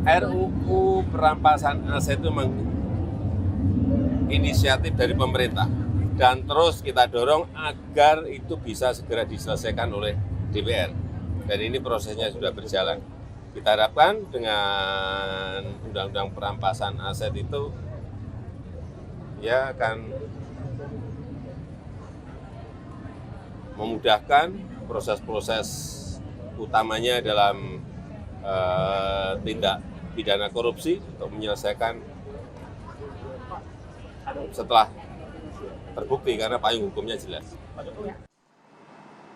RUU perampasan aset itu memang inisiatif dari pemerintah dan terus kita dorong agar itu bisa segera diselesaikan oleh DPR. Dan ini prosesnya sudah berjalan. Kita harapkan dengan undang-undang perampasan aset itu ya akan memudahkan proses-proses utamanya dalam tindak pidana korupsi untuk menyelesaikan setelah terbukti karena payung hukumnya jelas.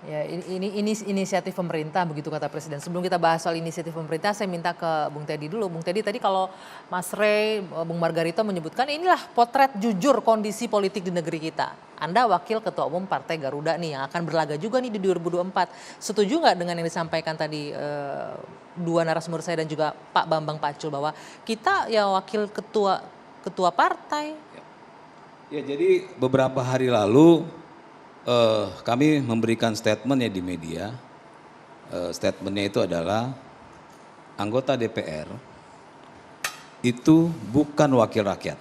Ya, ini inisiatif pemerintah begitu kata Presiden. Sebelum kita bahas soal inisiatif pemerintah, saya minta ke Bung Teddy dulu. Bung Teddy, tadi kalau Mas Rey, Bung Margarito menyebutkan inilah potret jujur kondisi politik di negeri kita. Anda wakil ketua umum Partai Garuda nih yang akan berlaga juga nih di 2024. Setuju nggak dengan yang disampaikan tadi dua narasumber saya dan juga Pak Bambang Pacul bahwa kita ya wakil ketua partai? Ya, jadi beberapa hari lalu kami memberikan statement ya di media. Statementnya itu adalah anggota DPR itu bukan wakil rakyat.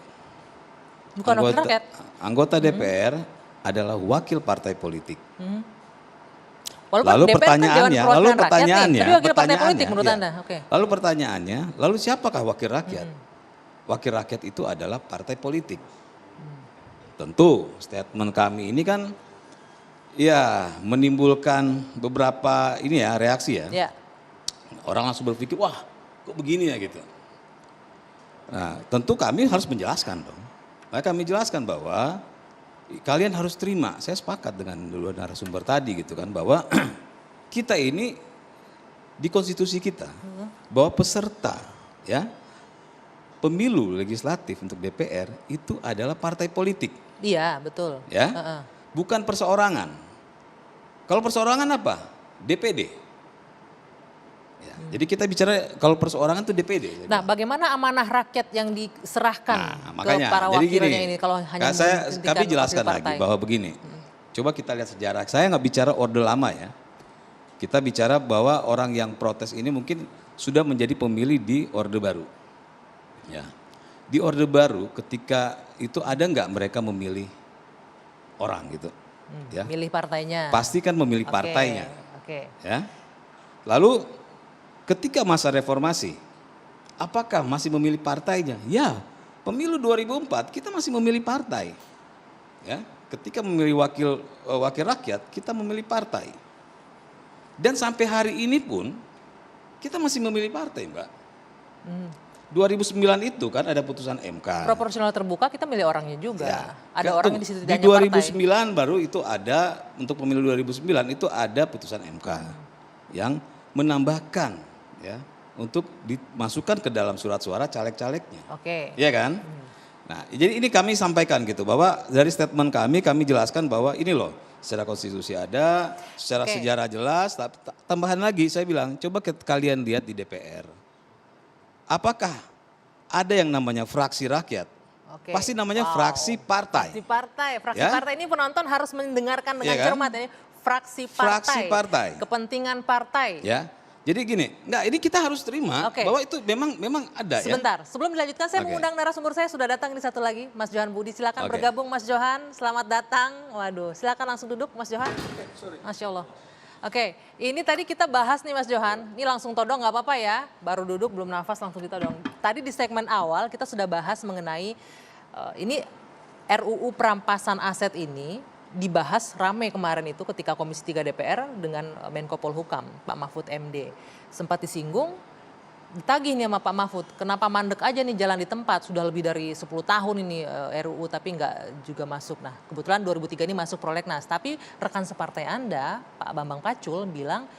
Bukan wakil rakyat? Anggota DPR adalah wakil partai politik. Lalu pertanyaannya, lalu pertanyaannya, lalu siapakah wakil rakyat? Wakil rakyat itu adalah partai politik. Tentu statement kami ini kan ya menimbulkan beberapa ini ya reaksi ya. Orang langsung berpikir wah kok begini ya gitu. Nah tentu kami harus menjelaskan dong. Nah, kami jelaskan bahwa kalian harus terima, saya sepakat dengan dua narasumber tadi gitu kan, bahwa kita ini di konstitusi kita bahwa peserta ya pemilu legislatif untuk DPR itu adalah partai politik. Iya betul. Ya, bukan perseorangan. Kalau perseorangan apa? DPD. Ya, jadi kita bicara kalau perseorangan itu DPD. Nah, bagaimana amanah rakyat yang diserahkan ke para wakilnya ini kalau hanya kami jelaskan lagi bahwa begini. Coba kita lihat sejarah. Saya nggak bicara orde lama ya. Kita bicara bahwa orang yang protes ini mungkin sudah menjadi pemilih di orde baru. Ya. Di orde baru ketika itu ada nggak mereka memilih orang gitu, ya? Milih partainya. Pasti kan memilih partainya. Ya. Lalu ketika masa reformasi, apakah masih memilih partainya? Ya, pemilu 2004 kita masih memilih partai. Ya, ketika memilih wakil rakyat kita memilih partai. Dan sampai hari ini pun kita masih memilih partai, Mbak. 2009 itu kan ada putusan MK. Proporsional terbuka kita milih orangnya juga. Ya. Ada orang yang di situ di 2009 partai. Baru itu ada untuk pemilu 2009 itu ada putusan MK yang menambahkan ya untuk dimasukkan ke dalam surat suara caleg-calegnya. Iya kan? Nah, jadi ini kami sampaikan gitu bahwa dari statement kami jelaskan bahwa ini loh secara konstitusi ada, secara sejarah jelas, tambahan lagi saya bilang coba kalian lihat di DPR. Apakah ada yang namanya fraksi rakyat? Pasti namanya fraksi partai. Fraksi partai ini penonton harus mendengarkan dengan cermat ya. Fraksi partai. Kepentingan partai. Ya. Jadi gini, ini kita harus terima bahwa itu memang ada. Sebentar, sebelum dilanjutkan saya mengundang narasumber saya sudah datang ini satu lagi, Mas Johan Budi. Silakan bergabung Mas Johan, selamat datang. Waduh, silakan langsung duduk Mas Johan. Masya Allah. Ini tadi kita bahas nih Mas Johan, ini langsung todong nggak apa-apa ya, baru duduk belum nafas langsung ditodong. Tadi di segmen awal kita sudah bahas mengenai ini RUU perampasan aset ini dibahas rame kemarin itu ketika Komisi 3 DPR dengan Menko Polhukam, Pak Mahfud MD. Sempat disinggung, ditagih nih sama Pak Mahfud, kenapa mandek aja nih jalan di tempat, sudah lebih dari 10 tahun ini RUU tapi nggak juga masuk. Nah kebetulan 2003 ini masuk prolegnas, tapi rekan separtai Anda, Pak Bambang Pacul bilang,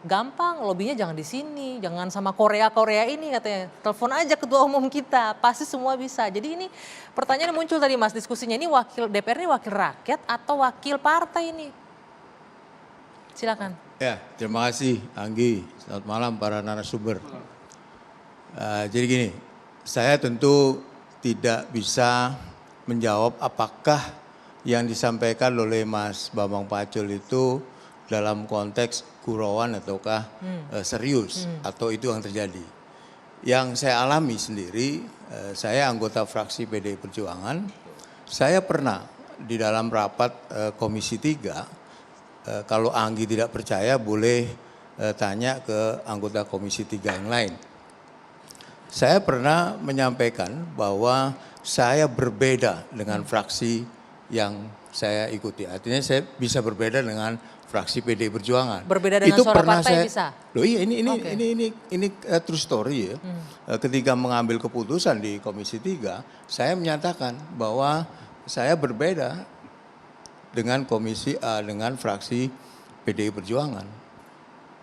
gampang lobinya jangan di sini, jangan sama Korea ini katanya. Telepon aja ketua umum kita, pasti semua bisa. Jadi ini pertanyaan muncul tadi Mas diskusinya, ini wakil DPR ini wakil rakyat atau wakil partai ini? Silakan. Ya, terima kasih Anggi. Selamat malam para narasumber. Jadi gini, saya tentu tidak bisa menjawab apakah yang disampaikan oleh Mas Bambang Pacul itu dalam konteks gurauan ataukah serius atau itu yang terjadi. yang saya alami sendiri, saya anggota fraksi PDI Perjuangan, saya pernah di dalam rapat Komisi 3, kalau Anggi tidak percaya boleh tanya ke anggota Komisi 3 yang lain. Saya pernah menyampaikan bahwa saya berbeda dengan fraksi yang saya ikuti. Artinya saya bisa berbeda dengan fraksi PDI Perjuangan. Berbeda dengan itu suara pernah partai saya, bisa? Loh iya ini true story ya. Ketika mengambil keputusan di Komisi 3, saya menyatakan bahwa saya berbeda dengan dengan fraksi PDI Perjuangan.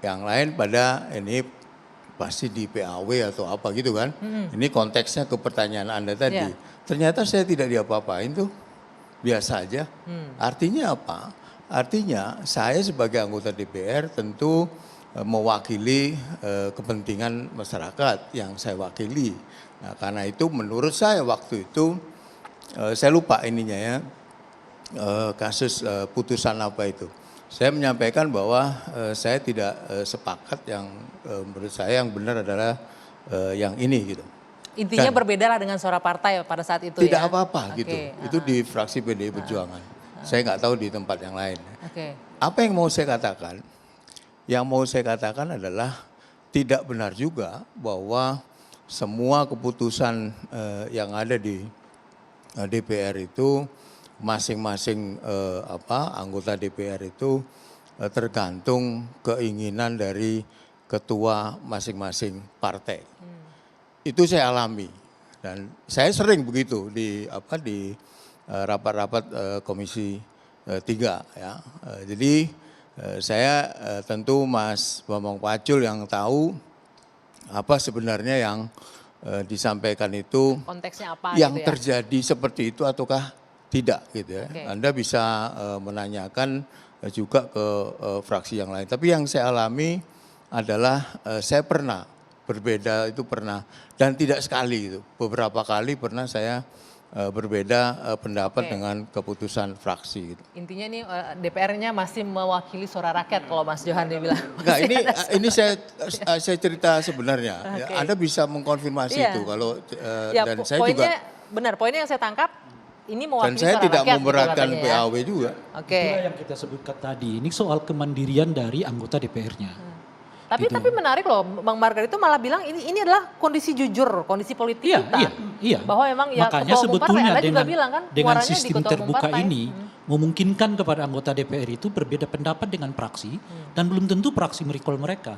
Yang lain pada ini pasti di PAW atau apa gitu kan. Ini konteksnya ke pertanyaan Anda tadi. Yeah. Ternyata saya tidak diapa-apain tuh. Biasa aja. Artinya apa? Artinya saya sebagai anggota DPR tentu mewakili kepentingan masyarakat yang saya wakili. Nah, karena itu menurut saya waktu itu saya lupa ininya ya, kasus putusan apa itu. Saya menyampaikan bahwa saya tidak sepakat, yang menurut saya yang benar adalah yang ini gitu. Intinya berbeda lah dengan suara partai pada saat itu tidak ya? apa-apa gitu. Itu di fraksi PDI Perjuangan. Saya nggak tahu di tempat yang lain. Apa yang mau saya katakan? Yang mau saya katakan adalah tidak benar juga bahwa semua keputusan yang ada di DPR itu masing-masing anggota DPR itu tergantung keinginan dari ketua masing-masing partai. Itu saya alami dan saya sering begitu di rapat-rapat Komisi 3 ya. Jadi saya tentu Mas Bambang Pacul yang tahu apa sebenarnya yang disampaikan itu, konteksnya apa yang gitu ya? terjadi seperti itu ataukah tidak gitu ya. Anda bisa menanyakan juga ke fraksi yang lain. Tapi yang saya alami adalah saya pernah berbeda, itu pernah, dan tidak sekali itu. Beberapa kali pernah saya berbeda pendapat dengan keputusan fraksi. Gitu. Intinya ini DPR-nya masih mewakili suara rakyat kalau Mas Johan dia bilang. Enggak, ini saya cerita sebenarnya. Ya, Anda bisa mengkonfirmasi itu kalau dan saya poinnya, juga benar, poinnya yang saya tangkap ini mewakili dan saya suara tidak rakyat, memberatkan gitu katanya, PAW juga. Itulah yang kita sebutkan tadi. Ini soal kemandirian dari anggota DPR-nya. Tapi menarik loh, Bang Margar itu malah bilang ini adalah kondisi jujur, kondisi politik kita. Iya. Bahwa memang ya makanya ketua umum sebetulnya partai, Anda juga dengan, bilang kan, dengan suaranya di sistem ketua umum terbuka partai. ini memungkinkan kepada anggota DPR itu berbeda pendapat dengan praksi dan belum tentu praksi merecall mereka.